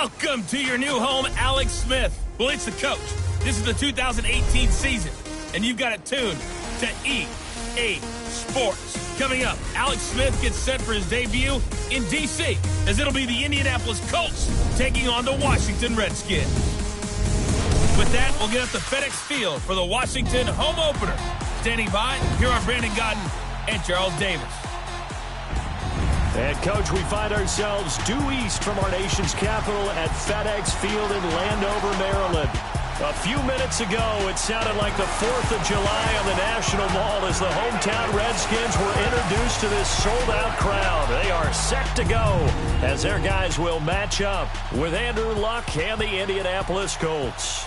Welcome to your new home, Alex Smith. Well, it's the coach. This is the 2018 season, and you've got it tuned to EA Sports. Coming up, Alex Smith gets set for his debut in D.C., as it'll be the Indianapolis Colts taking on the Washington Redskins. With that, we'll get up to FedEx Field for the Washington home opener. Standing by, here are Brandon Gaudin and Charles Davis. And, Coach, we find ourselves due east from our nation's capital at FedEx Field in Landover, Maryland. A few minutes ago, it sounded like the 4th of July on the National Mall as the hometown Redskins were introduced to this sold-out crowd. They are set to go as their guys will match up with Andrew Luck and the Indianapolis Colts.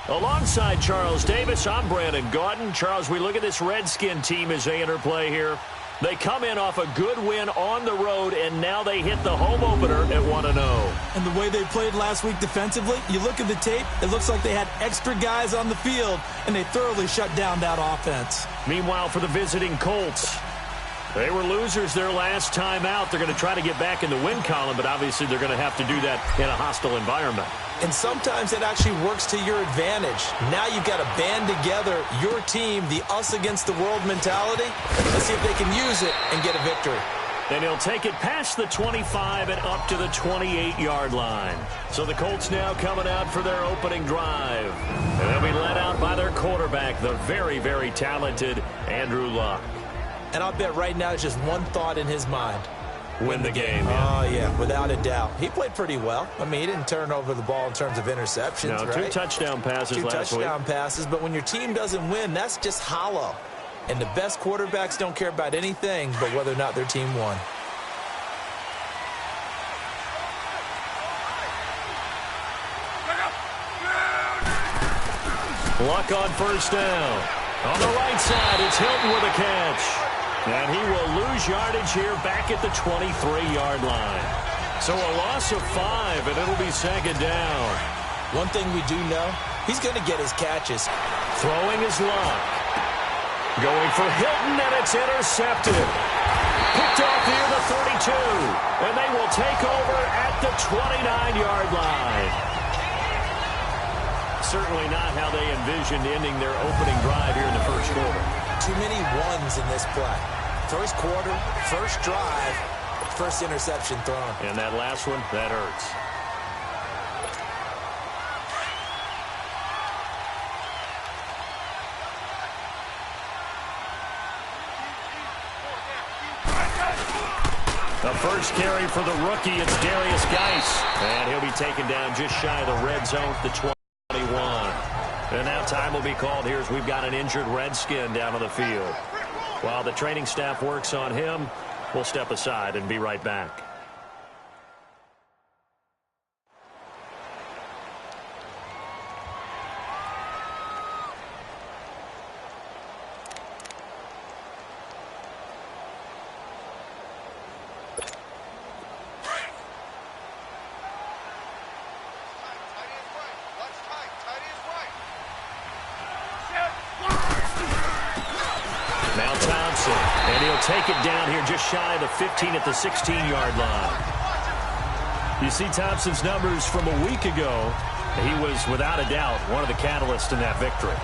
Alongside Charles Davis, I'm Brandon Gaudin. Charles, we look at this Redskin team as they enter play here. They come in off a good win on the road, and now they hit the home opener at 1-0. And the way they played last week defensively, you look at the tape, it looks like they had extra guys on the field, and they thoroughly shut down that offense. Meanwhile, for the visiting Colts, they were losers their last time out. They're going to try to get back in the win column, but obviously they're going to have to do that in a hostile environment. And sometimes it actually works to your advantage. Now you've got to band together your team, the us against the world mentality. Let's see if they can use it and get a victory. And he'll take it past the 25 and up to the 28-yard line. So the Colts now coming out for their opening drive. And they'll be led out by their quarterback, the very, very talented Andrew Luck. And I'll bet right now it's just one thought in his mind. Win the game. Yeah. Oh, yeah, without a doubt. He played pretty well. I mean, he didn't turn over the ball in terms of interceptions, no, right? 2 touchdown passes last week. 2 touchdown passes, but when your team doesn't win, that's just hollow. And the best quarterbacks don't care about anything but whether or not their team won. Luck on first down. On the right side, it's Hilton with a catch. And he will lose yardage here back at the 23-yard line. So a loss of 5, and it'll be second down. One thing we do know, he's going to get his catches. Throwing his Luck. Going for Hilton, and it's intercepted. Picked off near the 32. And they will take over at the 29-yard line. Certainly not how they envisioned ending their opening drive here in the first quarter. Too many ones in this play. First quarter, first drive, first interception thrown. And that last one, that hurts. The first carry for the rookie, it's Darius Geis. And he'll be taken down just shy of the red zone at the 21. And now time will be called here as we've got an injured Redskin down on the field. While the training staff works on him, we'll step aside and be right back. And he'll take it down here just shy of the 15 at the 16-yard line. You see Thompson's numbers from a week ago. He was, without a doubt, one of the catalysts in that victory.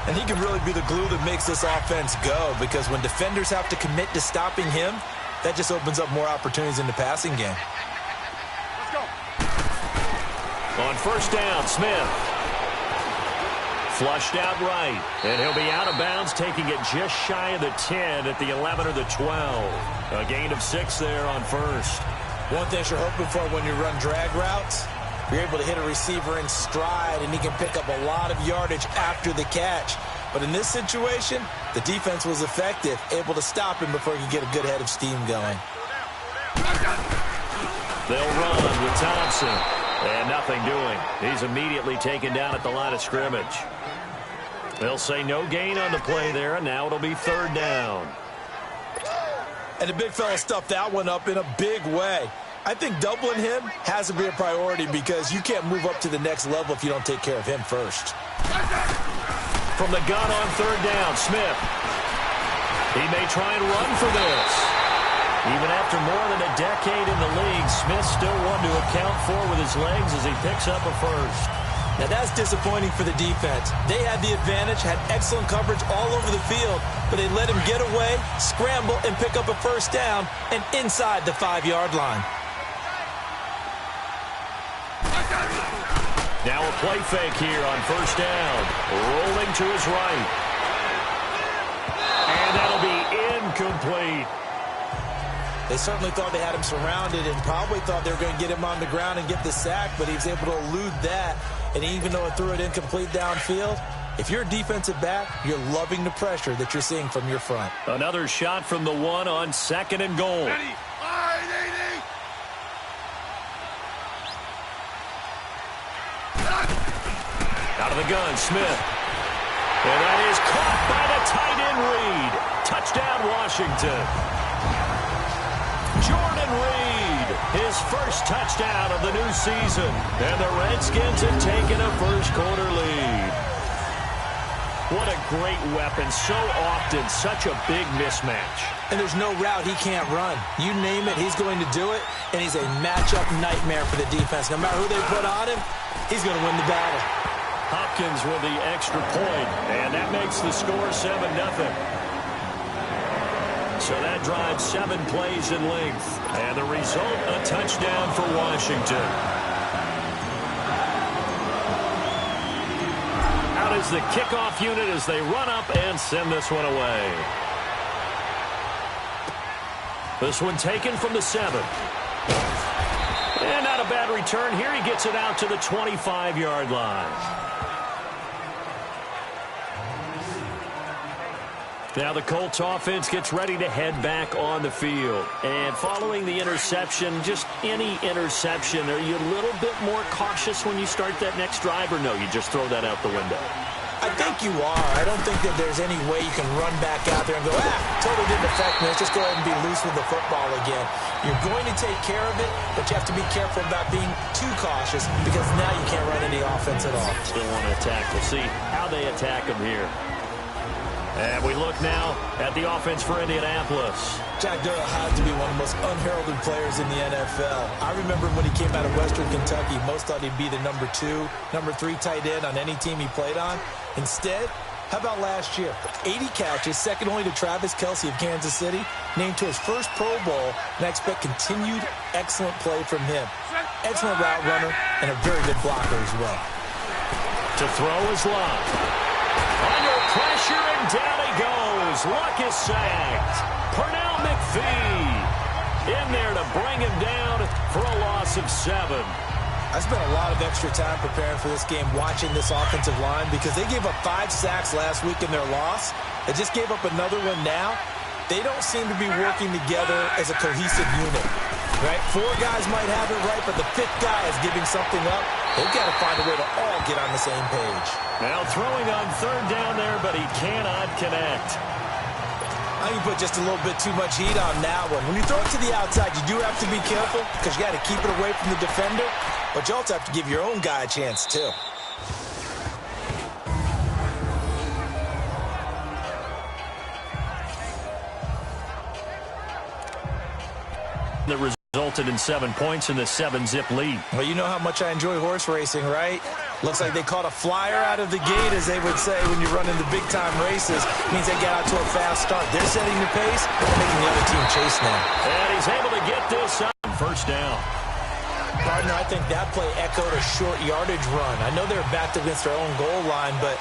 And he can really be the glue that makes this offense go, because when defenders have to commit to stopping him, that just opens up more opportunities in the passing game. Let's go. On first down, Smith. Flushed out right, and he'll be out of bounds, taking it just shy of the 10 at the 11 or the 12. A gain of 6 there on first. One thing you're hoping for when you run drag routes, you're able to hit a receiver in stride, and he can pick up a lot of yardage after the catch. But in this situation, the defense was effective, able to stop him before he could get a good head of steam going. They'll run with Thompson, and nothing doing. He's immediately taken down at the line of scrimmage. They'll say no gain on the play there, and now it'll be third down. And the big fella stuffed that one up in a big way. I think doubling him has to be a priority, because you can't move up to the next level if you don't take care of him first. From the gun on third down, Smith. He may try and run for this. Even after more than a decade in the league, Smith still one to account for with his legs as he picks up a first. Now that's disappointing for the defense. They had the advantage, had excellent coverage all over the field, but they let him get away, scramble, and pick up a first down and inside the 5-yard line. Now a play fake here on first down. Rolling to his right. And that'll be incomplete. They certainly thought they had him surrounded and probably thought they were going to get him on the ground and get the sack, but he was able to elude that. And even though it threw it incomplete downfield, if you're a defensive back, you're loving the pressure that you're seeing from your front. Another shot from the one on 2nd and goal. Out of the gun, Smith. And that is caught by the tight end Reed. Touchdown, Washington. Jordan Reed, his first touchdown of the new season. And the Redskins have taken a first-quarter lead. What a great weapon. So often, such a big mismatch. And there's no route he can't run. You name it, he's going to do it. And he's a matchup nightmare for the defense. No matter who they put on him, he's going to win the battle. Hopkins with the extra point, and that makes the score 7-0. So that drives 7 plays in length, and the result, a touchdown for Washington. Out is the kickoff unit as they run up and send this one away. This one taken from the 7. And not a bad return here. He gets it out to the 25-yard line. Now the Colts offense gets ready to head back on the field. And following the interception, just any interception, are you a little bit more cautious when you start that next drive, or no, you just throw that out the window? I think you are. I don't think that there's any way you can run back out there and go, totally didn't affect me. Let's just go ahead and be loose with the football again. You're going to take care of it, but you have to be careful about being too cautious because now you can't run any offense at all. Still want to attack. We'll see how they attack him here. And we look now at the offense for Indianapolis. Jack Doyle had to be one of the most unheralded players in the NFL. I remember when he came out of Western Kentucky, most thought he'd be the number 2, number 3 tight end on any team he played on. Instead, how about last year? 80 catches, second only to Travis Kelce of Kansas City, named to his first Pro Bowl, and I expect continued excellent play from him. Excellent route runner and a very good blocker as well. To throw is Love. Under pressure, and down he goes. Luck is sacked. Pernell McPhee in there to bring him down for a loss of 7. I spent a lot of extra time preparing for this game watching this offensive line because they gave up 5 sacks last week in their loss. They just gave up another one now. They don't seem to be working together as a cohesive unit. Right? 4 guys might have it right, but the 5th guy is giving something up. They've got to find a way to all get on the same page. Now throwing on 3rd down there, but he cannot connect. I think you put just a little bit too much heat on that one. When you throw it to the outside, you do have to be careful because you got to keep it away from the defender, but you also have to give your own guy a chance too. That resulted in 7 points in the 7-zip lead. Well, you know how much I enjoy horse racing, right? Looks like they caught a flyer out of the gate, as they would say when you run into big-time races. Means they get out to a fast start. They're setting the pace and making the other team chase now. And he's able to get this on first down. Partner, I think that play echoed a short yardage run. I know they're backed against their own goal line, but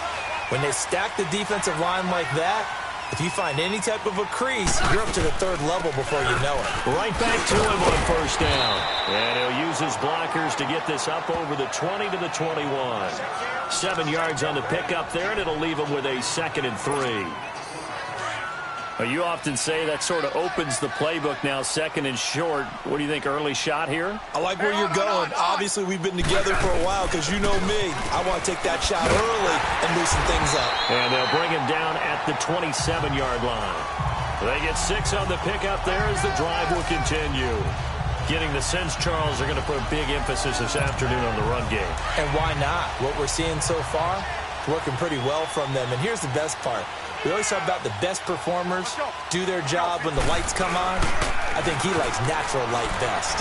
when they stack the defensive line like that, if you find any type of a crease, you're up to the 3rd level before you know it. Right back to him on first down. And he'll use his blockers to get this up over the 20 to the 21. 7 yards on the pickup there, and it'll leave him with a 2nd and 3. You often say that sort of opens the playbook now, 2nd and short. What do you think, early shot here? I like where you're going. Obviously, we've been together for a while because you know me. I want to take that shot early and loosen things up. And they'll bring him down at the 27-yard line. They get 6 on the pickup there as the drive will continue. Getting the sense, Charles, are going to put a big emphasis this afternoon on the run game. And why not? What we're seeing so far, working pretty well from them. And here's the best part. We always talk about the best performers do their job when the lights come on. I think he likes natural light best.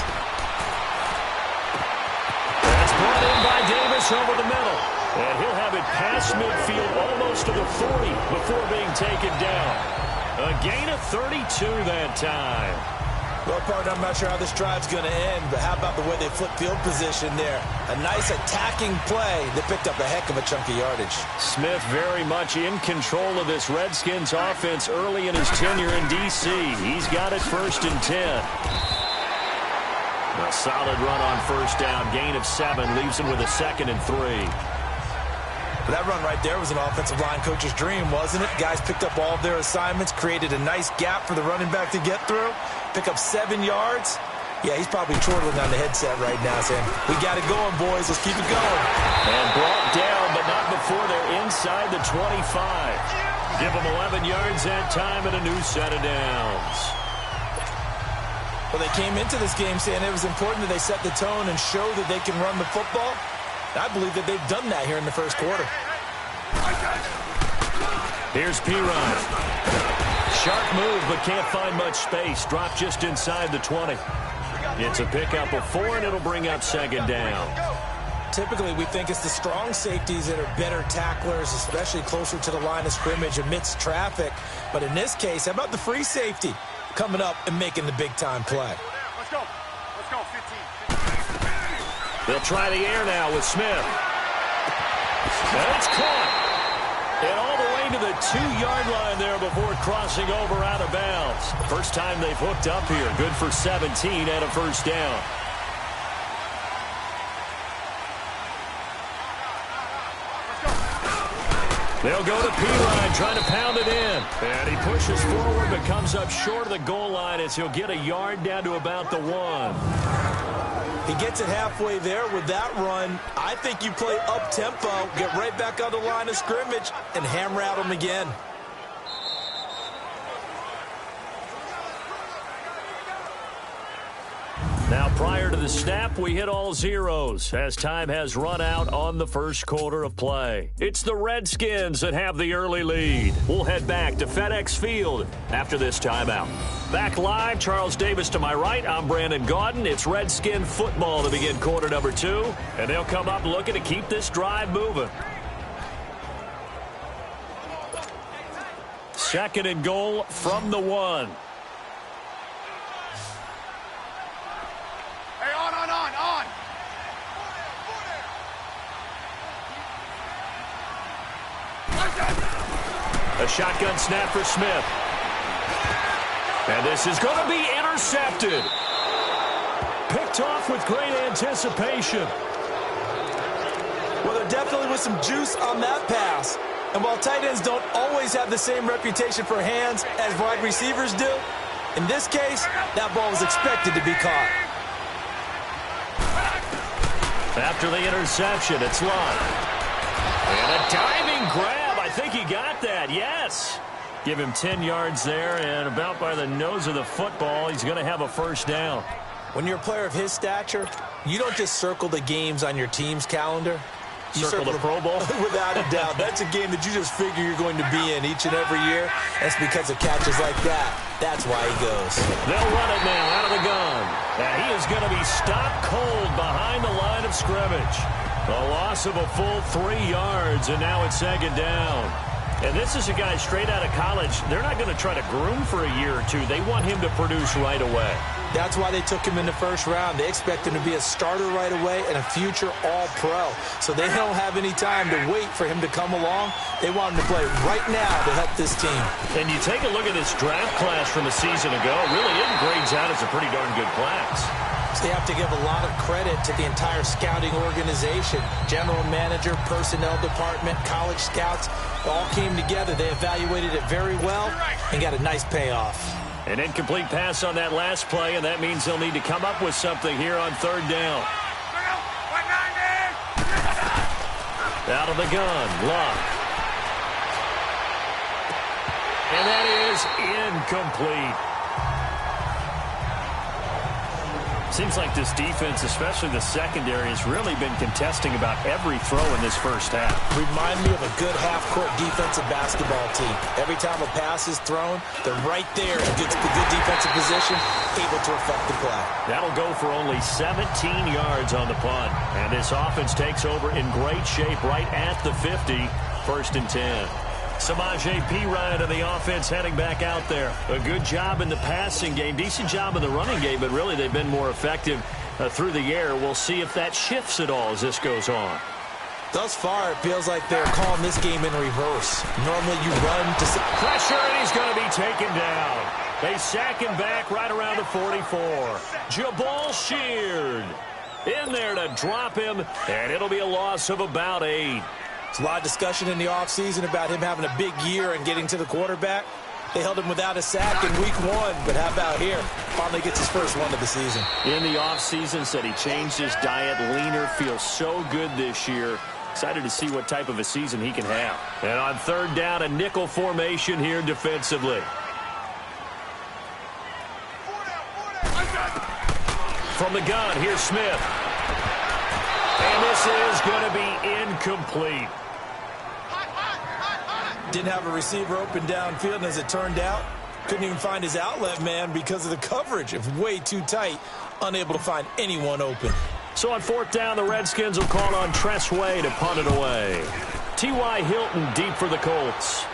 That's brought in by Davis over the middle. And he'll have it past midfield almost to the 40 before being taken down. A gain of 32 that time. Well, partner, I'm not sure how this drive's going to end, but how about the way they flip field position there? A nice attacking play that picked up a heck of a chunk of yardage. Smith very much in control of this Redskins offense early in his tenure in D.C. He's got it 1st and 10. A solid run on 1st down. Gain of 7 leaves him with a 2nd and 3. That run right there was an offensive line coach's dream, wasn't it? Guys picked up all of their assignments, created a nice gap for the running back to get through, pick up 7 yards. Yeah, he's probably chortling on the headset right now saying, we got it going, boys. Let's keep it going. And brought down, but not before they're inside the 25. Give them 11 yards that time and a new set of downs. Well, they came into this game saying it was important that they set the tone and show that they can run the football. I believe that they've done that here in the 1st quarter. Here's P-Ryan. Sharp move, but can't find much space. Dropped just inside the 20. It's a pickup of 4, and it'll bring up 2nd down. Typically, we think it's the strong safeties that are better tacklers, especially closer to the line of scrimmage amidst traffic. But in this case, how about the free safety coming up and making the big-time play? Let's go. Let's go, 15. They'll try the air now with Smith. And it's caught. And all the way to the 2-yard line there before crossing over out of bounds. First time they've hooked up here. Good for 17 and a 1st down. They'll go to P-Line, trying to pound it in. And he pushes forward, but comes up short of the goal line as he'll get a yard down to about the 1. He gets it halfway there with that run. I think you play up-tempo, get right back on the line of scrimmage, and hammer at him again. Now, prior to the snap, we hit all zeros as time has run out on the 1st quarter of play. It's the Redskins that have the early lead. We'll head back to FedEx Field after this timeout. Back live, Charles Davis to my right. I'm Brandon Gaudin. It's Redskin football to begin quarter number 2, and they'll come up looking to keep this drive moving. 2nd and goal from the 1. On. A shotgun snap for Smith. And this is going to be intercepted. Picked off with great anticipation. Well, there definitely was some juice on that pass. And while tight ends don't always have the same reputation for hands as wide receivers do, in this case, that ball was expected to be caught. After the interception, it's Lott. And a diving grab. I think he got that, yes. Give him 10 yards there, and about by the nose of the football, he's going to have a 1st down. When you're a player of his stature, you don't just circle the games on your team's calendar. You circle the Pro Bowl? Without a doubt. That's a game that you just figure you're going to be in each and every year. That's because of catches like that. That's why he goes. They'll run it now out of the gun. And he is going to be stopped cold behind the line of scrimmage. A loss of a full 3 yards, and now it's 2nd down. And this is a guy straight out of college. They're not going to try to groom for a year or two. They want him to produce right away. That's why they took him in the 1st round. They expect him to be a starter right away and a future all-pro. So they don't have any time to wait for him to come along. They want him to play right now to help this team. And you take a look at this draft class from a season ago. Really, it grades out as a pretty darn good class. So they have to give a lot of credit to the entire scouting organization. General manager, personnel department, college scouts, all came together. They evaluated it very well and got a nice payoff. An incomplete pass on that last play, and that means they'll need to come up with something here on 3rd down. Out of the gun, Lott. And that is incomplete. Seems like this defense, especially the secondary, has really been contesting about every throw in this first half. Remind me of a good half-court defensive basketball team. Every time a pass is thrown, they're right there in a good defensive position, able to affect the play. That'll go for only 17 yards on the punt. And this offense takes over in great shape right at the 50, 1st and 10. Samaje Perine of the offense heading back out there. A good job in the passing game, decent job in the running game, but really they've been more effective through the air. We'll see if that shifts at all as this goes on. Thus far, it feels like they're calling this game in reverse. Normally you run to... Pressure, and he's going to be taken down. They sack him back right around the 44. Jabal Sheard in there to drop him, and it'll be a loss of about 8. There's a lot of discussion in the offseason about him having a big year and getting to the quarterback. They held him without a sack in week 1, but how about here? Finally gets his first one of the season. In the offseason, said he changed his diet, leaner, feels so good this year. Excited to see what type of a season he can have. And on 3rd down, a nickel formation here defensively. From the gun, here's Smith. And this is going to be incomplete. Didn't have a receiver open downfield, and as it turned out, couldn't even find his outlet man because of the coverage. It was way too tight, unable to find anyone open. So on 4th down, the Redskins will call on Tress Way to punt it away. T.Y. Hilton deep for the Colts.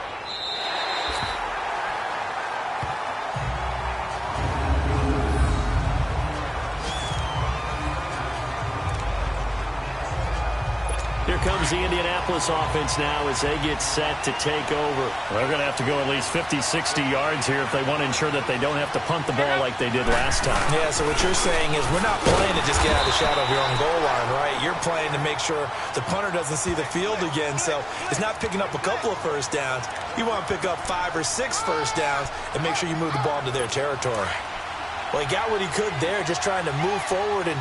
Here comes the Indianapolis offense now as they get set to take over. They're going to have to go at least 50, 60 yards here if they want to ensure that they don't have to punt the ball like they did last time. Yeah, so what you're saying is we're not playing to just get out of the shadow of your own goal line, right? You're playing to make sure the punter doesn't see the field again. So it's not picking up a couple of first downs. You want to pick up 5 or 6 first downs and make sure you move the ball into their territory. Well, he got what he could there, just trying to move forward and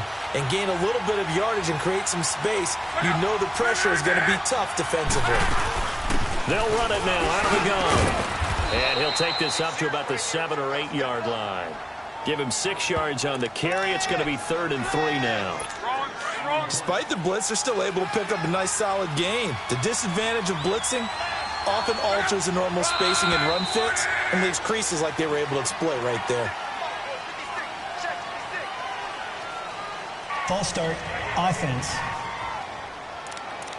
gain a little bit of yardage and create some space. You know the pressure is going to be tough defensively. They'll run it now out of the gun. And he'll take this up to about the 7 or 8 yard line. Give him 6 yards on the carry. It's going to be 3rd and 3 now. Despite the blitz, they're still able to pick up a nice solid gain. The disadvantage of blitzing often alters the normal spacing and run fits and leaves creases like they were able to exploit right there. False start, offense.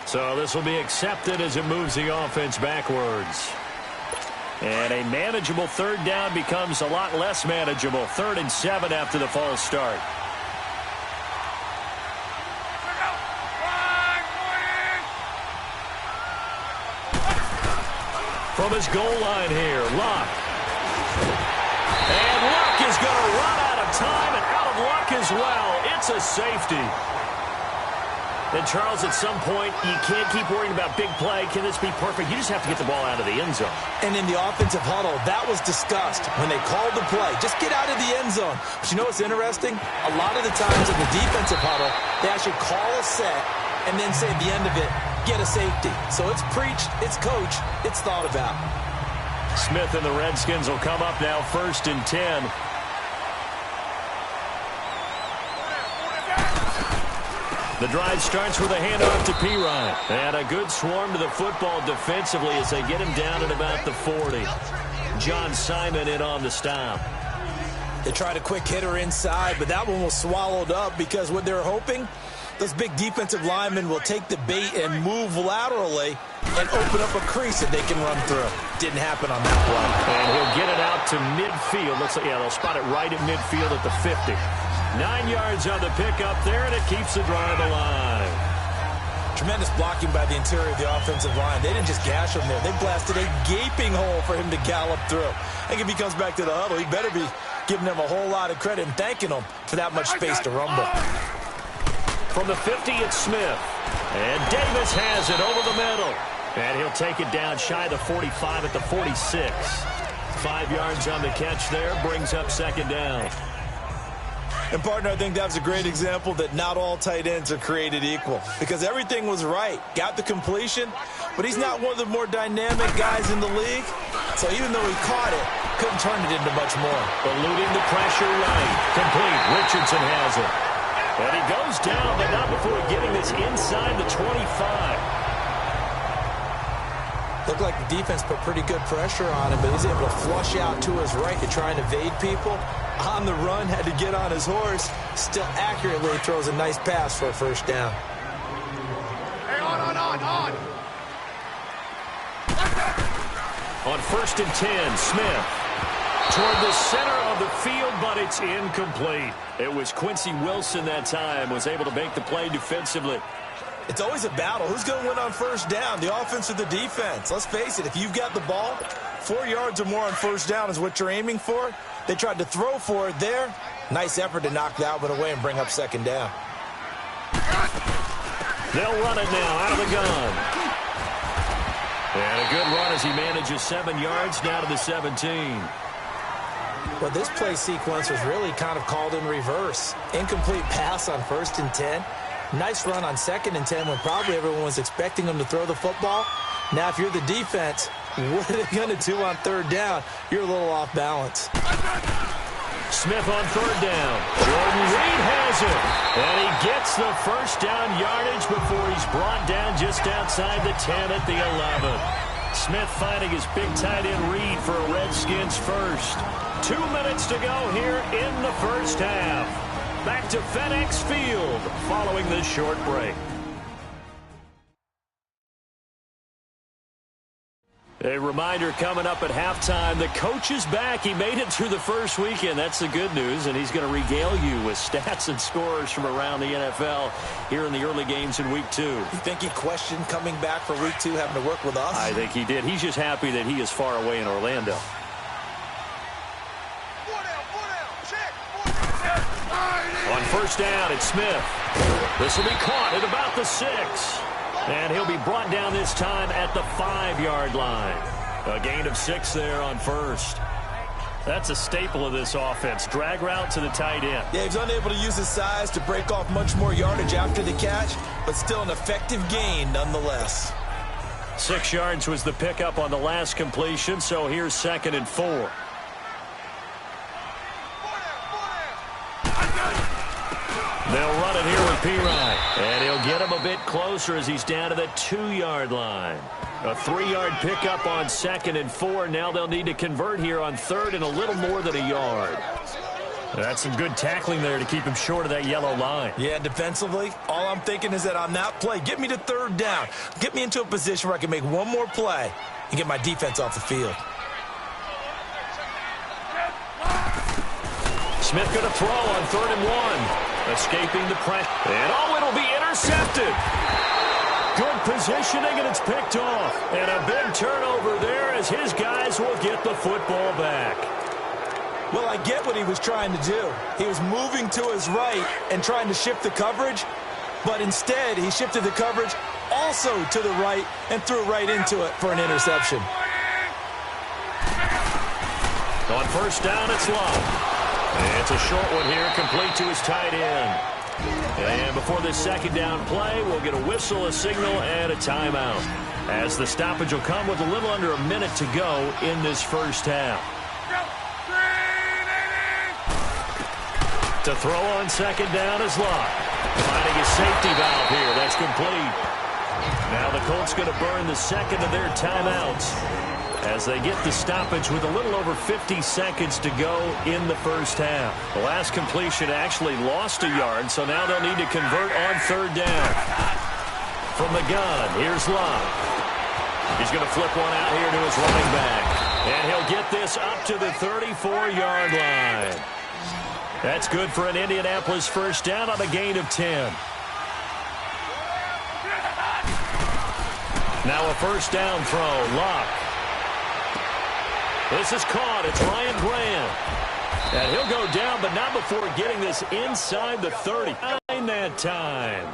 So this will be accepted as it moves the offense backwards. And a manageable 3rd down becomes a lot less manageable. 3rd and 7 after the false start. From his goal line here, Luck. And Luck is going to run out of time and out of luck as well. It's a safety. And Charles, at some point, you can't keep worrying about big play. Can this be perfect? You just have to get the ball out of the end zone. And in the offensive huddle, that was discussed when they called the play. Just get out of the end zone. But you know what's interesting? A lot of the times in the defensive huddle, they actually call a set and then say at the end of it, get a safety. So it's preached, it's coached, it's thought about. Smith and the Redskins will come up now 1st and 10. The drive starts with a handoff to Perine. And a good swarm to the football defensively as they get him down at about the 40. John Simon in on the stop. They tried a quick hitter inside, but that one was swallowed up because what they're hoping, those big defensive linemen will take the bait and move laterally and open up a crease that they can run through. Didn't happen on that play. And he'll get it out to midfield. Looks like, yeah, they'll spot it right at midfield at the 50. 9 yards on the pickup there, and it keeps the drive alive. Tremendous blocking by the interior of the offensive line. They didn't just gash him there. They blasted a gaping hole for him to gallop through. I think if he comes back to the huddle, he better be giving them a whole lot of credit and thanking them for that much space to rumble. From the 50, it's Smith. And Davis has it over the middle. And he'll take it down shy of the 45 at the 46. 5 yards on the catch there, brings up 2nd down. And, partner, I think that was a great example that not all tight ends are created equal. Because everything was right. Got the completion, but he's not one of the more dynamic guys in the league. So even though he caught it, couldn't turn it into much more. Eluding the pressure right. Complete. Richardson has it. And he goes down, but not before getting this inside the 25. Looked like the defense put pretty good pressure on him, but he's able to flush out to his right to try and evade people. On the run, had to get on his horse. Still accurately throws a nice pass for a first down. Hey, on. On 1st and 10, Smith. Toward the center of the field, but it's incomplete. It was Quincy Wilson that time, was able to make the play defensively. It's always a battle. Who's going to win on first down, the offense or the defense? Let's face it, if you've got the ball, 4 yards or more on first down is what you're aiming for. They tried to throw for it there. Nice effort to knock that one away and bring up second down. They'll run it now out of the gun. And a good run as he manages 7 yards down to the 17. Well, this play sequence was really kind of called in reverse. Incomplete pass on 1st and 10. Nice run on 2nd and 10 when probably everyone was expecting him to throw the football. Now, if you're the defense, what are they going to do on 3rd down? You're a little off balance. Smith on 3rd down. Jordan Reed has it. And he gets the first down yardage before he's brought down just outside the 10 at the 11. Smith finding his big tight end Reed for a Redskins first. 2 minutes to go here in the first half. Back to FedEx Field following this short break. A reminder coming up at halftime, the coach is back. He made it through the first weekend. That's the good news, and he's going to regale you with stats and scores from around the NFL here in the early games in Week 2. You think he questioned coming back for Week 2, having to work with us? I think he did. He's just happy that he is far away in Orlando. On first down, it's Smith. This will be caught at about the 6. And he'll be brought down this time at the 5-yard line. A gain of 6 there on first. That's a staple of this offense. Drag route to the tight end. Yeah, he's unable to use his size to break off much more yardage after the catch, but still an effective gain nonetheless. 6 yards was the pickup on the last completion, so here's 2nd and 4. They'll run it here with Pirine. And he'll get him a bit closer as he's down to the 2-yard line. A 3-yard pickup on 2nd and 4. Now they'll need to convert here on 3rd and a little more than a yard. That's some good tackling there to keep him short of that yellow line. Yeah, defensively, all I'm thinking is that on that play, get me to 3rd down. Get me into a position where I can make one more play and get my defense off the field. Smith going to throw on 3rd and 1. Escaping the pressure. And it'll be intercepted. Good positioning, and it's picked off. And a big turnover there as his guys will get the football back. Well, I get what he was trying to do. He was moving to his right and trying to shift the coverage, but instead he shifted the coverage also to the right and threw right into it for an interception. On first down, it's Love. It's a short one here, complete to his tight end. And before this 2nd down play, we'll get a whistle, a signal, and a timeout. As the stoppage will come with a little under a minute to go in this first half. To throw on 2nd down is Locke. Finding a safety valve here. That's complete. Now the Colts going to burn the 2nd of their timeouts as they get the stoppage with a little over 50 seconds to go in the first half. The last completion actually lost a yard, so now they'll need to convert on 3rd down. From the gun, here's Love. He's going to flip one out here to his running back. And he'll get this up to the 34-yard line. That's good for an Indianapolis first down on a gain of 10. Now a first down throw, Locke. This is caught. It's Ryan Grant. And he'll go down, but not before getting this inside the 30. That time.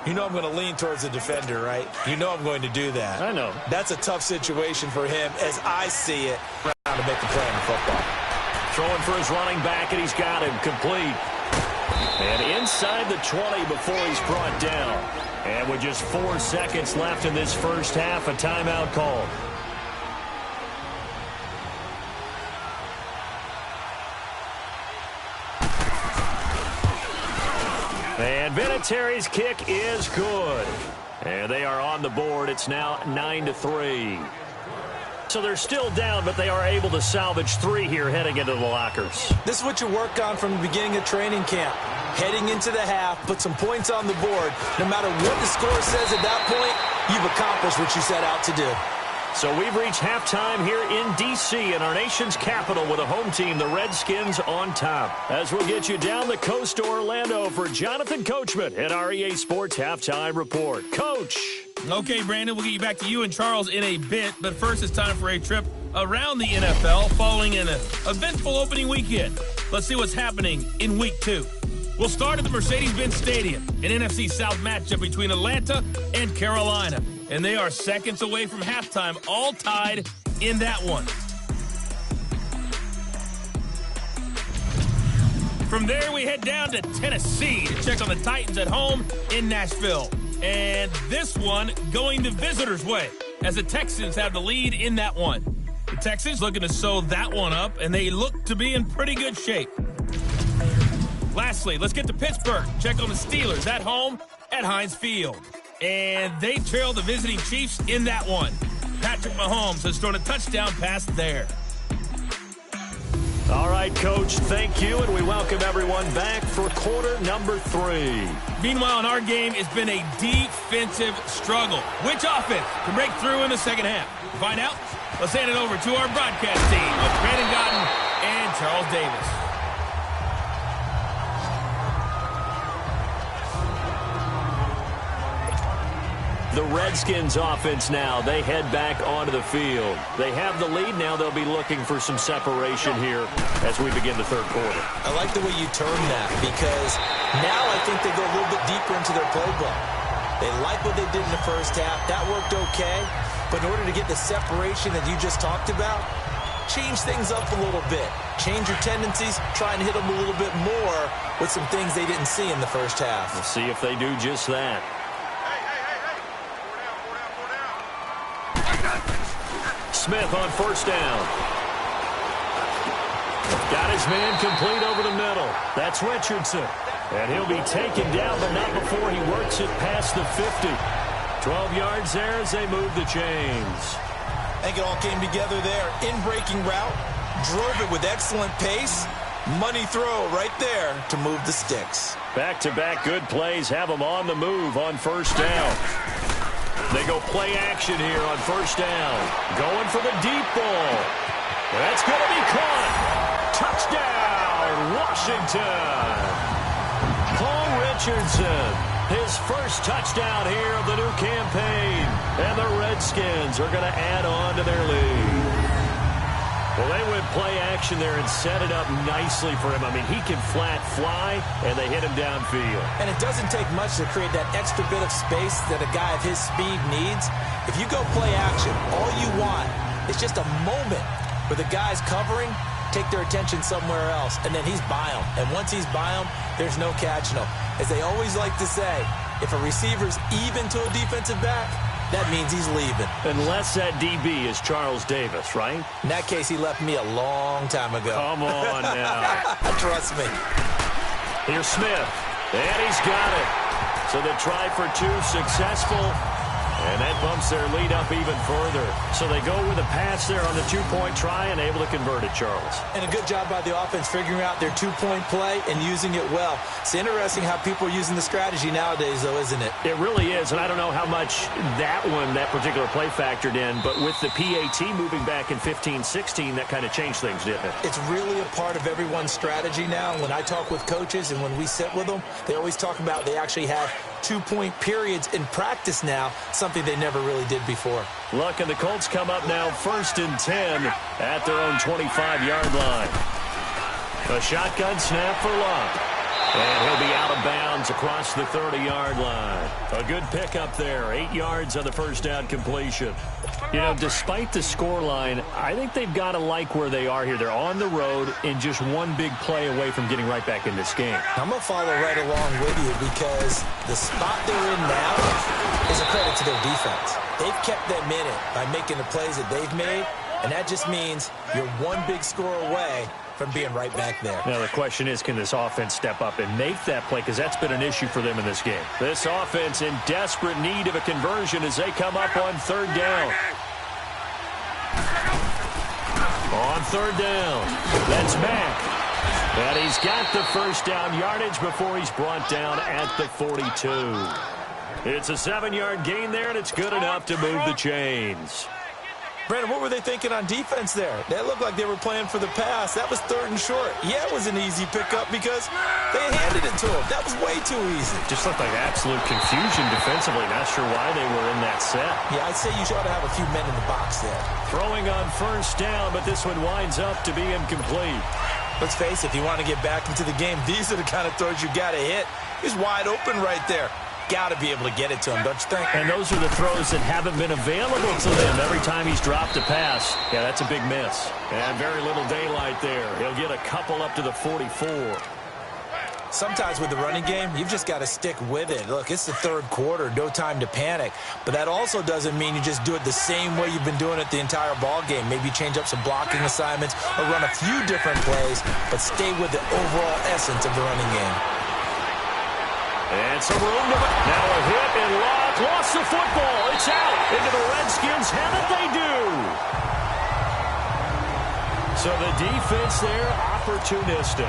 You know I'm going to lean towards the defender, right? You know I'm going to do that. I know. That's a tough situation for him as I see it to make the play on the football. Throwing for his running back, and he's got him complete. And inside the 20 before he's brought down. And with just 4 seconds left in this first half, a timeout call. And Vinatieri's kick is good. And they are on the board. It's now 9-3. So they're still down, but they are able to salvage 3 here heading into the lockers. This is what you work on from the beginning of training camp. Heading into the half, put some points on the board. No matter what the score says at that point, you've accomplished what you set out to do. So we've reached halftime here in D.C. in our nation's capital with a home team, the Redskins, on top. As we'll get you down the coast to Orlando for Jonathan Coachman at our EA Sports Halftime Report. Coach. Okay, Brandon, we'll get you back to you and Charles in a bit. But first, it's time for a trip around the NFL following an eventful opening weekend. Let's see what's happening in Week 2. We'll start at the Mercedes-Benz Stadium, an NFC South matchup between Atlanta and Carolina. And they are seconds away from halftime, all tied in that one. From there, we head down to Tennessee to check on the Titans at home in Nashville. And this one going the visitors' way, as the Texans have the lead in that one. The Texans looking to sew that one up, and they look to be in pretty good shape. Lastly, let's get to Pittsburgh. Check on the Steelers at home at Heinz Field. And they trail the visiting Chiefs in that one. Patrick Mahomes has thrown a touchdown pass there. All right, Coach, thank you, and we welcome everyone back for quarter number 3. Meanwhile, in our game, it's been a defensive struggle. Which offense can break through in the second half? To find out, let's hand it over to our broadcast team of Brandon Gotten and Charles Davis. The Redskins offense now, they head back onto the field. They have the lead now. They'll be looking for some separation here as we begin the third quarter. I like the way you term that, because now I think they go a little bit deeper into their playbook. They like what they did in the first half. That worked okay. But in order to get the separation that you just talked about, change things up a little bit. Change your tendencies. Try and hit them a little bit more with some things they didn't see in the first half. We'll see if they do just that. Smith on first down. Got his man complete over the middle. That's Richardson. And he'll be taken down, but not before he works it past the 50. 12 yards there as they move the chains. I think it all came together there. In-breaking route. Drove it with excellent pace. Money throw right there to move the sticks. Back-to-back good plays have them on the move on first down. They go play action here on first down. Going for the deep ball. That's going to be caught. Touchdown, Washington. Paul Richardson, his first touchdown here of the new campaign. And the Redskins are going to add on to their lead. Well, they went play action there and set it up nicely for him. I mean, he can flat fly, and they hit him downfield. And it doesn't take much to create that extra bit of space that a guy of his speed needs. If you go play action, all you want is just a moment where the guy's covering, take their attention somewhere else, and then he's by him. And once he's by him, there's no catching him. As they always like to say, if a receiver's even to a defensive back, that means he's leaving. Unless that DB is Charles Davis, right? In that case, he left me a long time ago. Come on now. Trust me. Here's Smith. And he's got it. So they try for 2, successful. And that bumps their lead up even further. So they go with a pass there on the 2-point try and able to convert it, Charles. And a good job by the offense figuring out their 2-point play and using it well. It's interesting how people are using the strategy nowadays, though, isn't it? It really is, and I don't know how much that particular play factored in, but with the PAT moving back in 15-16, that kind of changed things, didn't it? It's really a part of everyone's strategy now. When I talk with coaches and when we sit with them, they always talk about they actually have 2-point periods in practice now, something they never really did before. Look, and the Colts come up now 1st and 10 at their own 25-yard line. A shotgun snap for Locke. And he'll be out of bounds across the 30-yard line. A good pickup there, 8 yards on the first down completion. You know, despite the scoreline, I think they've got to like where they are here. They're on the road and just one big play away from getting right back in this game. I'm going to follow right along with you because the spot they're in now is a credit to their defense. They've kept them in it by making the plays that they've made, And that just means you're one big score away from being right back there. Now, the question is, can this offense step up and make that play? Because that's been an issue for them in this game. This offense in desperate need of a conversion as they come up on third down. On third down, that's Mack. And he's got the first down yardage before he's brought down at the 42. It's a 7-yard gain there, and it's good enough to move the chains. Brandon, what were they thinking on defense there? They looked like they were playing for the pass. That was 3rd and short. Yeah, it was an easy pickup because they handed it to him. That was way too easy. Just looked like absolute confusion defensively. Not sure why they were in that set. Yeah, I'd say you ought to have a few men in the box there. Throwing on first down, but this one winds up to be incomplete. Let's face it, if you want to get back into the game, these are the kind of throws you got to hit. He's wide open right there. Got to be able to get it to him, don't you think? And those are the throws that haven't been available to them every time he's dropped a pass. Yeah, that's a big miss. And very little daylight there. He'll get a couple up to the 44. Sometimes with the running game, you've just got to stick with it. Look, it's the 3rd quarter, no time to panic. But that also doesn't mean you just do it the same way you've been doing it the entire ball game. Maybe change up some blocking assignments or run a few different plays, but stay with the overall essence of the running game. And some room to... Now a hit and Locke lost the football. It's out into the Redskins. Haven't they do? So the defense there, opportunistic.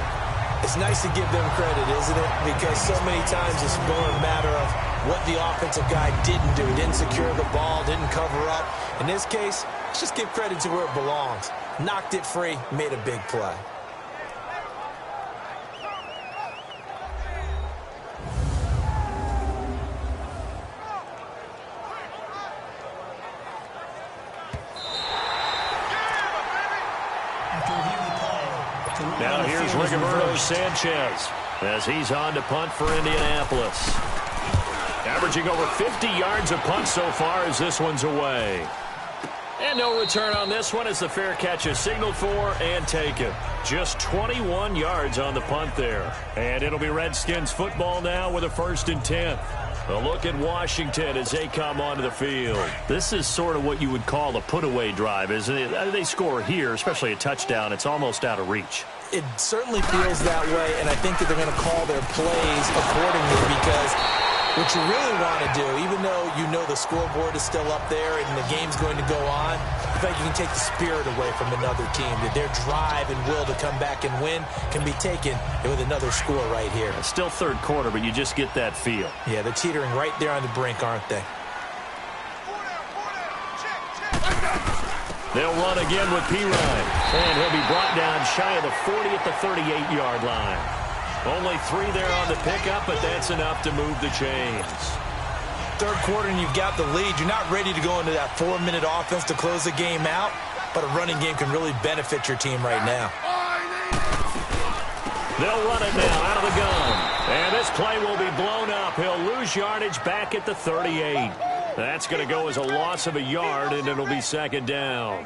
It's nice to give them credit, isn't it? Because so many times it's more a matter of what the offensive guy didn't do. Didn't secure the ball, didn't cover up. In this case, let's just give credit to where it belongs. Knocked it free, made a big play. Now here's Rigoberto Sanchez as he's on to punt for Indianapolis. Averaging over 50 yards a punt so far as this one's away. And no return on this one as the fair catch is signaled for and taken. Just 21 yards on the punt there. And it'll be Redskins football now with a 1st and 10. A look at Washington as they come onto the field. This is sort of what you would call a put-away drive, isn't it? They score here, especially a touchdown. It's almost out of reach. It certainly feels that way, and I think that they're going to call their plays accordingly because what you really want to do, even though you know the scoreboard is still up there and the game's going to go on, I think you can take the spirit away from another team. That their drive and will to come back and win can be taken with another score right here. It's still 3rd quarter, but you just get that feel. Yeah, they're teetering right there on the brink, aren't they? They'll run again with P. Ryan. And he'll be brought down shy of the 40 at the 38-yard line. Only 3 there on the pickup, but that's enough to move the chains. 3rd quarter and you've got the lead. You're not ready to go into that 4-minute offense to close the game out, but a running game can really benefit your team right now. They'll run it now out of the gun. And this play will be blown up. He'll lose yardage back at the 38. That's going to go as a loss of a yard, and it'll be 2nd down.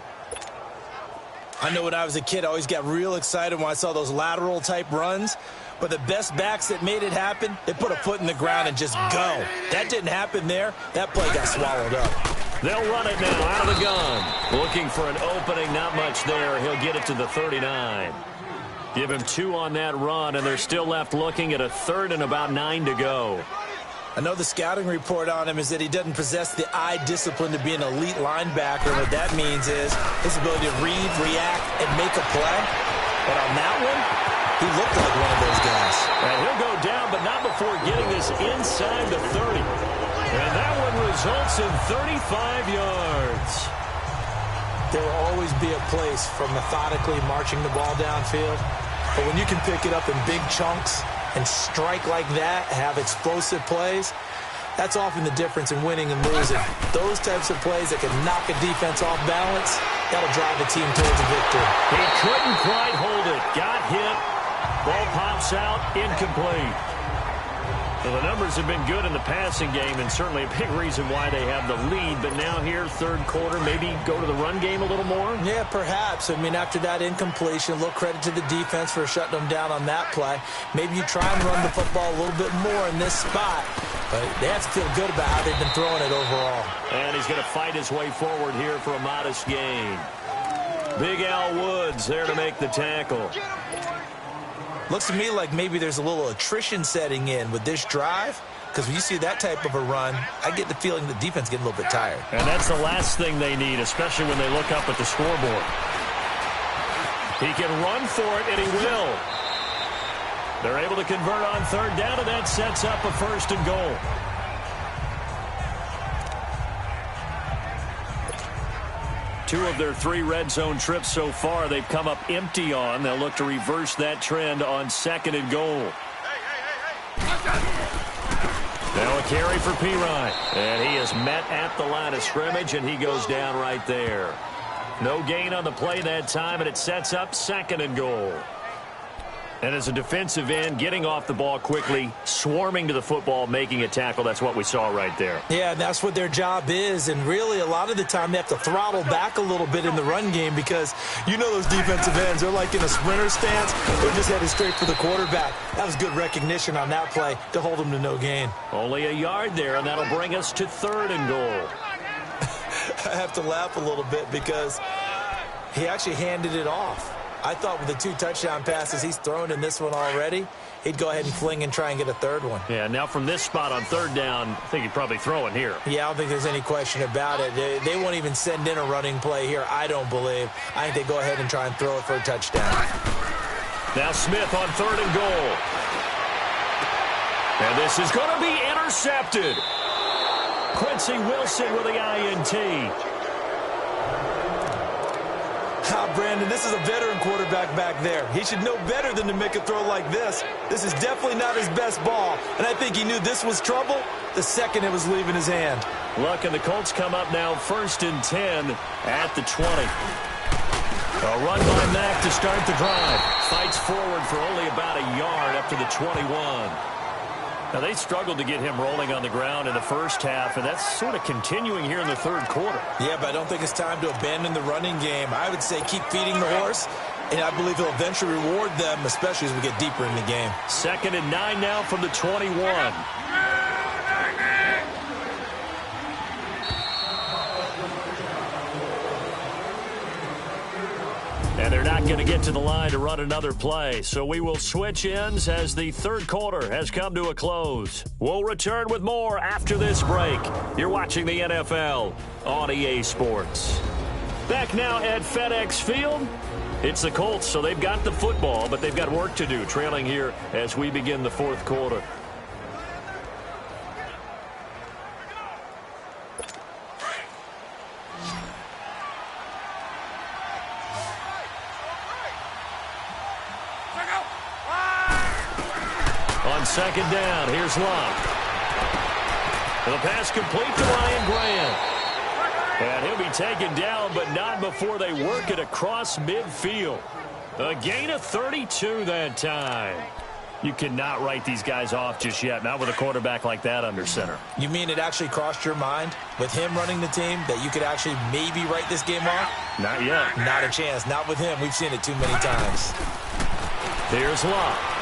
I know when I was a kid, I always got real excited when I saw those lateral-type runs. But the best backs that made it happen, they put a foot in the ground and just go. That didn't happen there. That play got swallowed up. They'll run it now out of the gun. Looking for an opening, not much there. He'll get it to the 39. Give him 2 on that run, and they're still left looking at a 3rd and about 9 to go. I know the scouting report on him is that he doesn't possess the eye discipline to be an elite linebacker. What that means is his ability to read, react, and make a play. But on that one, he looked like one of those guys. And he'll go down, but not before getting this inside the 30. And that one results in 35 yards. There will always be a place for methodically marching the ball downfield. But when you can pick it up in big chunks and strike like that, have explosive plays, that's often the difference in winning and losing. Those types of plays that can knock a defense off balance, that'll drive a team towards a victory. He couldn't quite hold it. Got hit. Ball pops out. Incomplete. So the numbers have been good in the passing game, and certainly a big reason why they have the lead. But now here, 3rd quarter, maybe go to the run game a little more? Yeah, perhaps. I mean, after that incompletion, a little credit to the defense for shutting them down on that play. Maybe you try and run the football a little bit more in this spot. But they have to feel good about how they've been throwing it overall. And he's going to fight his way forward here for a modest gain. Big Al Woods there to make the tackle. Looks to me like maybe there's a little attrition setting in with this drive, because when you see that type of a run, I get the feeling the defense getting a little bit tired. And that's the last thing they need, especially when they look up at the scoreboard. He can run for it, and he will. They're able to convert on third down, and that sets up a 1st and goal. Two of their 3 red zone trips so far, they've come up empty on. They'll look to reverse that trend on 2nd and goal. Now a carry for Pirine. And he is met at the line of scrimmage, and he goes down right there. No gain on the play that time, and it sets up 2nd and goal. And as a defensive end, getting off the ball quickly, swarming to the football, making a tackle, that's what we saw right there. Yeah, that's what their job is. And really, a lot of the time, they have to throttle back a little bit in the run game because you know those defensive ends, they're like in a sprinter stance. They're just headed straight for the quarterback. That was good recognition on that play to hold them to no gain. Only a yard there, and that'll bring us to 3rd and goal. I have to laugh a little bit because he actually handed it off. I thought with the 2 touchdown passes he's thrown in this one already, he'd go ahead and fling and try and get a 3rd one. Yeah, now from this spot on 3rd down, I think he'd probably throw it here. Yeah, I don't think there's any question about it. They won't even send in a running play here, I don't believe. I think they go ahead and try and throw it for a touchdown. Now Smith on 3rd and goal. And this is going to be intercepted. Quincy Wilson with the INT. Brandon, this is a veteran quarterback back there. He should know better than to make a throw like this. This is definitely not his best ball, and I think he knew this was trouble the second it was leaving his hand. Look, and the Colts come up now 1st and 10 at the 20. A run by Mack to start the drive. Fights forward for only about a yard up to the 21. Now, they struggled to get him rolling on the ground in the first half, and that's sort of continuing here in the 3rd quarter. Yeah, but I don't think it's time to abandon the running game. I would say keep feeding the horse, and I believe he'll eventually reward them, especially as we get deeper in the game. 2nd and 9 now from the 21. And they're not going to get to the line to run another play. So we will switch ends as the 3rd quarter has come to a close. We'll return with more after this break. You're watching the NFL on EA Sports. Back now at FedEx Field. It's the Colts, so they've got the football, but they've got work to do, trailing here as we begin the 4th quarter. On 2nd down, here's Locke. The pass complete to Ryan Grant. And he'll be taken down, but not before they work it across midfield. A gain of 32 that time. You cannot write these guys off just yet, not with a quarterback like that under center. You mean it actually crossed your mind with him running the team that you could actually maybe write this game off? Not yet. Not a chance. Not with him. We've seen it too many times. Here's Locke.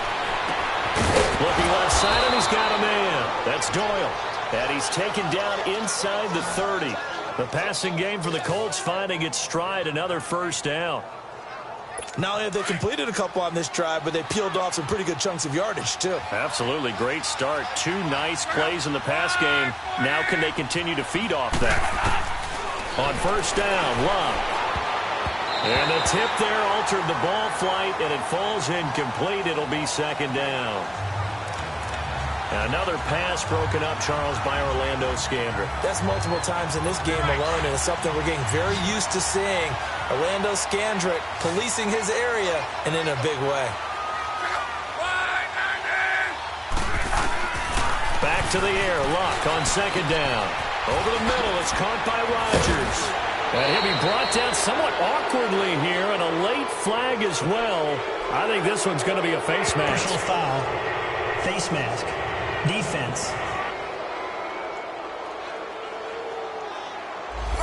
Looking left side, and he's got a man. That's Doyle. And he's taken down inside the 30. The passing game for the Colts finding its stride, another 1st down. Not only have they completed a couple on this drive, but they peeled off some pretty good chunks of yardage, too. Absolutely. Great start. 2 nice plays in the pass game. Now can they continue to feed off that? On 1st down, Locke. And the tip there altered the ball flight, and it falls incomplete. It'll be 2nd down. Another pass broken up, Charles, by Orlando Scandrick. That's multiple times in this game alone, and it's something we're getting very used to seeing. Orlando Scandrick policing his area, and in a big way. Back to the air, Locke on 2nd down. Over the middle, it's caught by Rodgers. And he'll be brought down somewhat awkwardly here, and a late flag as well. I think this one's going to be a face mask. Personal foul, face mask, defense.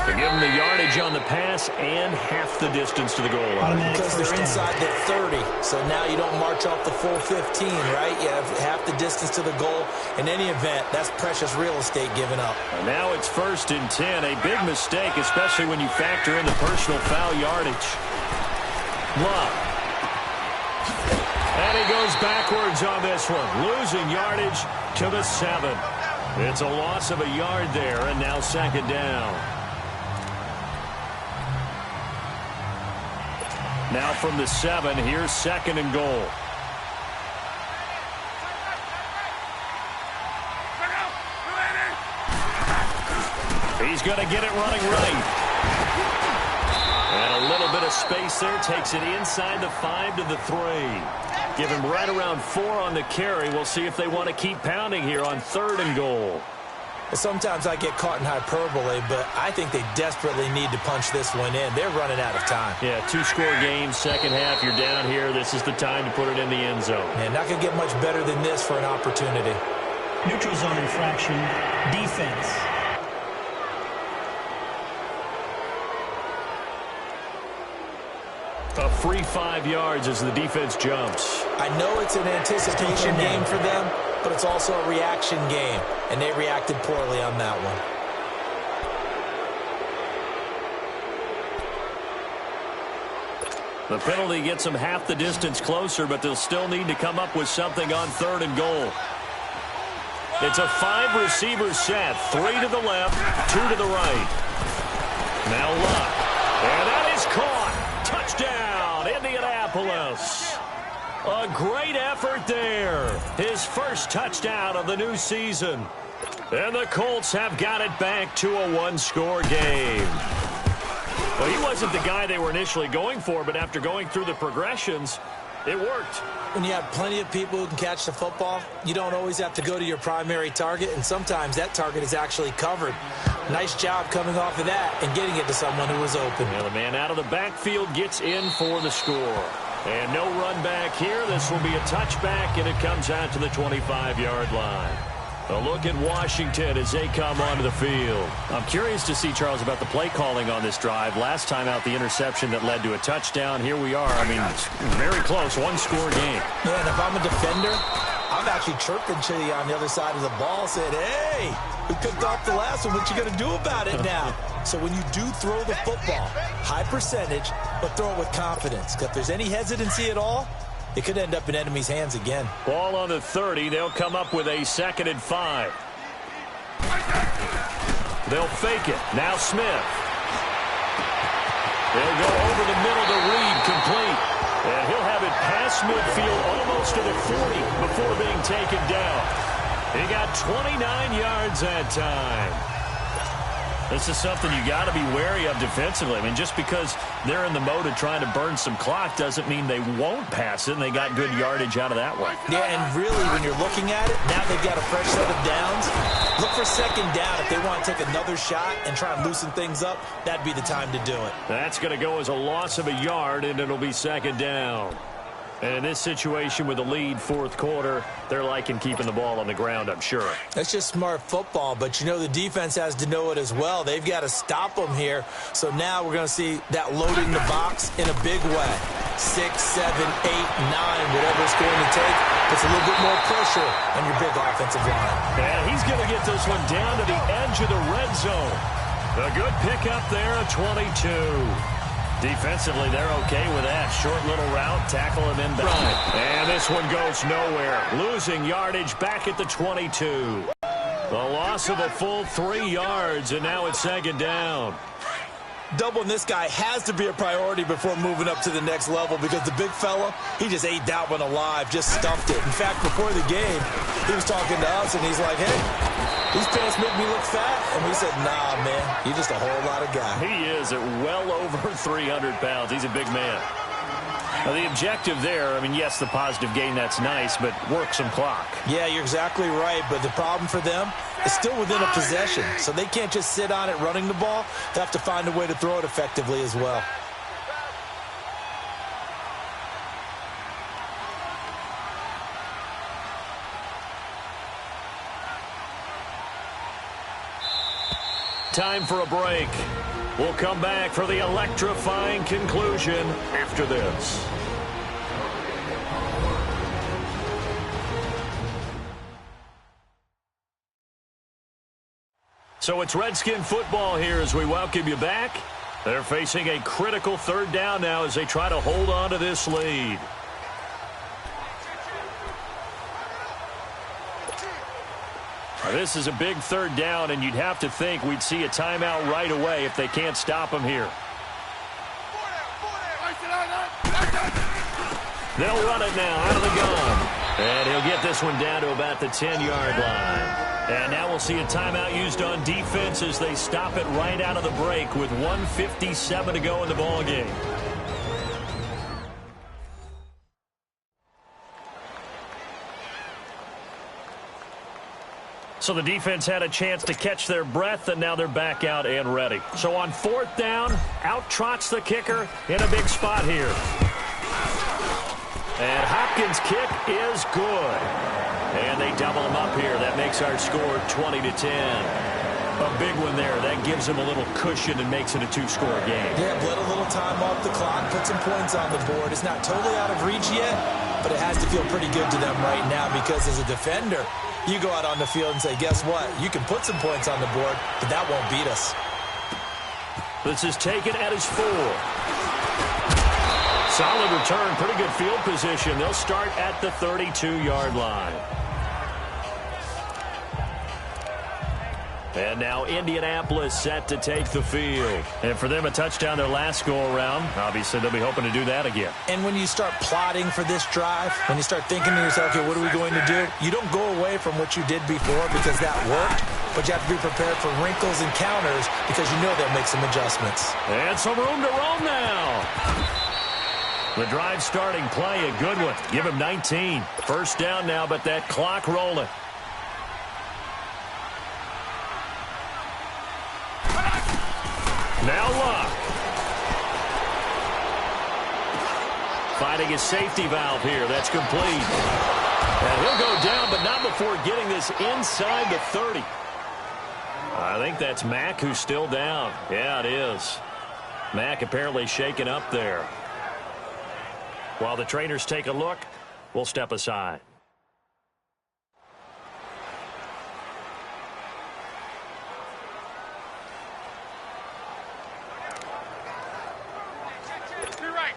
They give them the yardage on the pass and half the distance to the goal line. Because they're inside the 30, so now you don't march off the full 15, right? You have half the distance to the goal. In any event, that's precious real estate given up. And now it's 1st and 10, a big mistake, especially when you factor in the personal foul yardage. Love. And he goes backwards on this one, losing yardage to the 7. It's a loss of a yard there, and now 2nd down. Now from the 7, here's 2nd and goal. He's going to get it running right. And a little bit of space there, takes it inside the 5 to the 3. Give him right around 4 on the carry. We'll see if they want to keep pounding here on 3rd and goal. Sometimes I get caught in hyperbole, but I think they desperately need to punch this one in. They're running out of time. Yeah, 2-score game, 2nd half. You're down here. This is the time to put it in the end zone. Man, not going to get much better than this for an opportunity. Neutral zone infraction, defense. A free 5 yards as the defense jumps. I know it's an anticipation game for them, but it's also a reaction game, and they reacted poorly on that one. The penalty gets them half the distance closer, but they'll still need to come up with something on 3rd and goal. It's a 5-receiver set, 3 to the left, 2 to the right. Now Luck, and that is caught. Touchdown, Indianapolis. A great effort there. His first touchdown of the new season. And the Colts have got it back to a 1-score game. Well, he wasn't the guy they were initially going for, but after going through the progressions, it worked. When you have plenty of people who can catch the football, you don't always have to go to your primary target, and sometimes that target is actually covered. Nice job coming off of that and getting it to someone who was open. Well, the man out of the backfield gets in for the score. And no run back here. This will be a touchback, and it comes out to the 25-yard line. A look at Washington as they come onto the field. I'm curious to see, Charles, about the play calling on this drive. Last time out, the interception that led to a touchdown. Here we are. I mean, it's very close, 1-score game. Man, if I'm a defender, I'm actually chirping to you on the other side of the ball, saying, hey, we picked off the last one. What you going to do about it now? So when you do throw the football, high percentage, but throw it with confidence. Because if there's any hesitancy at all, it could end up in enemy's hands again. Ball on the 30. They'll come up with a 2nd and 5. They'll fake it. Now Smith. They'll go over the middle to Reed, complete. And he'll have it past midfield almost to the 40 before being taken down. He got 29 yards that time. This is something you got to be wary of defensively. I mean, just because they're in the mode of trying to burn some clock doesn't mean they won't pass it, and they got good yardage out of that one. Yeah, and really, when you're looking at it, now they've got a fresh set of downs. Look for 2nd down. If they want to take another shot and try and loosen things up, that'd be the time to do it. That's going to go as a loss of a yard, and it'll be 2nd down. And in this situation with the lead 4th quarter, they're liking keeping the ball on the ground, I'm sure. That's just smart football, but you know the defense has to know it as well. They've got to stop them here. So now we're going to see that loading the box in a big way. 6, 7, 8, 9, whatever it's going to take. Puts a little bit more pressure on your big offensive line. And he's going to get this one down to the edge of the red zone. A good pickup there at 22. Defensively, they're okay with that. Short little route, tackle him in back. And this one goes nowhere. Losing yardage back at the 22. The loss of a full 3 yards, and now it's 2nd down. Doubling this guy has to be a priority before moving up to the next level because the big fella, he just ate that one alive, just stuffed it. In fact, before the game, he was talking to us, and he's like, hey, these pants make me look fat. And we said, nah, man, you're just a whole lot of guy. He is at well over 300 pounds. He's a big man. Now, the objective there, I mean, yes, the positive gain, that's nice, but work some clock. Yeah, you're exactly right, but the problem for them is still within a possession, so they can't just sit on it running the ball. They have to find a way to throw it effectively as well. Time for a break. We'll come back for the electrifying conclusion after this. So it's Redskin football here as we welcome you back. They're facing a critical third down now as they try to hold on to this lead. This is a big third down, and you'd have to think we'd see a timeout right away if they can't stop him here. They'll run it now out of the gun. And he'll get this one down to about the 10-yard line. And now we'll see a timeout used on defense as they stop it right out of the break with 1:57 to go in the ballgame. So the defense had a chance to catch their breath, and now they're back out and ready. So on fourth down, out trots the kicker in a big spot here. And Hopkins' kick is good. And they double him up here. That makes our score 20-10. A big one there. That gives them a little cushion and makes it a two-score game. Yeah, bled a little time off the clock, put some points on the board. It's not totally out of reach yet, but it has to feel pretty good to them right now because as a defender, you go out on the field and say, guess what? You can put some points on the board, but that won't beat us. This is taken at his 4. Solid return, pretty good field position. They'll start at the 32-yard line. And now Indianapolis set to take the field. And for them, a touchdown their last go-around. Obviously, they'll be hoping to do that again. And when you start plotting for this drive, when you start thinking to yourself, okay, what are we going to do? You don't go away from what you did before because that worked, but you have to be prepared for wrinkles and counters because you know they'll make some adjustments. And some room to roam now. The drive starting play, a good one. Give him 19. First down now, but that clock rolling. Now Luck. Finding his safety valve here. That's complete. And he'll go down, but not before getting this inside the 30. I think that's Mack who's still down. Yeah, it is. Mack apparently shaken up there. While the trainers take a look, we'll step aside.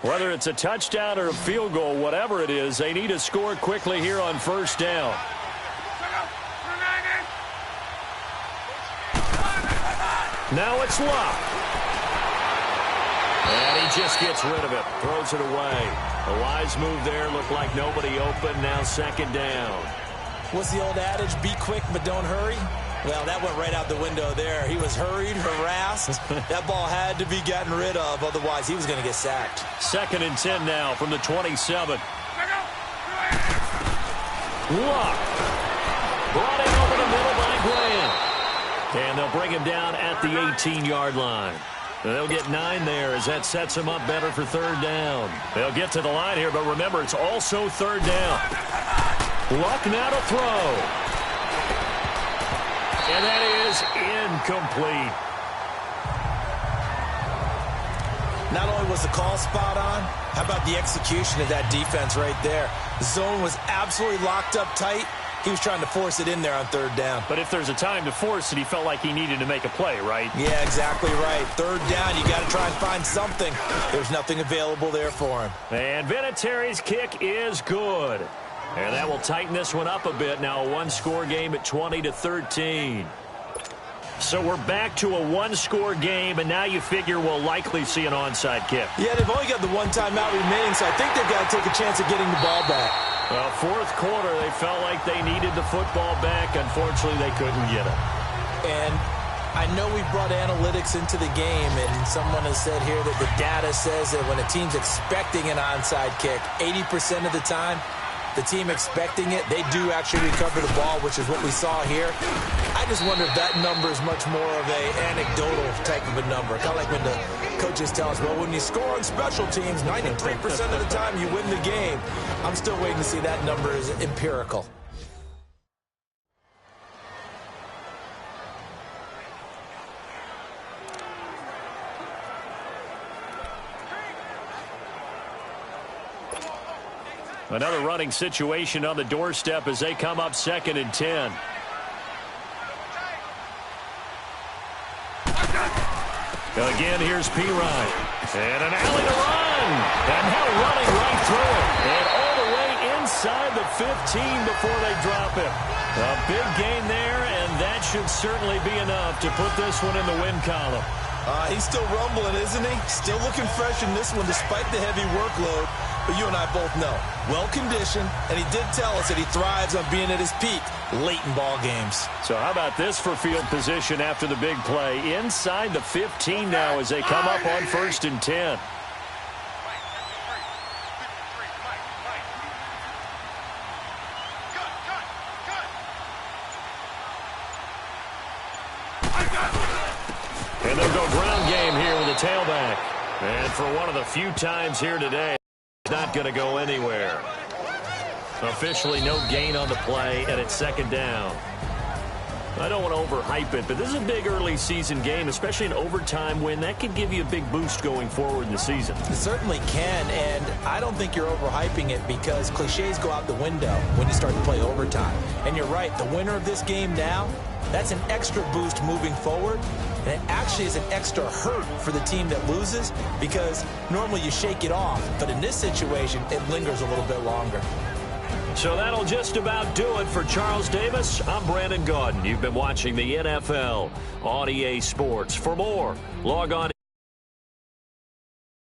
Whether it's a touchdown or a field goal, whatever it is, they need to score quickly here on first down. Now it's Luck. And he just gets rid of it, throws it away. A wise move there, looked like nobody open, now second down. What's the old adage, be quick but don't hurry? Well, that went right out the window there. He was hurried, harassed. That ball had to be gotten rid of, otherwise he was going to get sacked. 2nd and 10 now from the 27. Luck. Brought in over the middle by Graham. And they'll bring him down at the 18-yard line. They'll get 9 there as that sets them up better for third down. They'll get to the line here, but remember, it's also third down. Luck now to throw. And that is incomplete. Not only was the call spot on, how about the execution of that defense right there? The zone was absolutely locked up tight. He was trying to force it in there on third down. But if there's a time to force it, he felt like he needed to make a play, right? Yeah, exactly right. Third down, you got to try and find something. There's nothing available there for him. And Vinatieri's kick is good. And that will tighten this one up a bit. Now a one-score game at 20-13. So we're back to a one-score game, and now you figure we'll likely see an onside kick. Yeah, they've only got the one timeout remaining, so I think they've got to take a chance of getting the ball back. Well, fourth quarter, they felt like they needed the football back. Unfortunately, they couldn't get it. And I know we brought analytics into the game, and someone has said here that the data says that when a team's expecting an onside kick, 80% of the time, the team expecting it, they do actually recover the ball, which is what we saw here. I just wonder if that number is much more of a anecdotal type of a number. Kind of like when the coaches tell us, well, when you score on special teams, 93% of the time you win the game. I'm still waiting to see that number is empirical. Another running situation on the doorstep as they come up 2nd and 10. Again, here's P-Ryan. And an alley to run. And now running right through it. And all the way inside the 15 before they drop him. A big gain there, and that should certainly be enough to put this one in the win column. He's still rumbling, isn't he? Still looking fresh in this one despite the heavy workload. But you and I both know, well-conditioned, and he did tell us that he thrives on being at his peak late in ball games. So how about this for field position after the big play? Inside the 15 now as they come up on 1st and 10. And they'll go ground game here with a tailback. And for one of the few times here today, it's not going to go anywhere. Officially no gain on the play, and it's 2nd down. I don't want to overhype it, but this is a big early season game, especially an overtime win. That could give you a big boost going forward in the season. It certainly can, and I don't think you're overhyping it because cliches go out the window when you start to play overtime. And you're right, the winner of this game now, that's an extra boost moving forward, and it actually is an extra hurt for the team that loses because normally you shake it off, but in this situation, it lingers a little bit longer. So that'll just about do it for Charles Davis. I'm Brandon Gaudin. You've been watching the NFL on EA Sports. For more, log on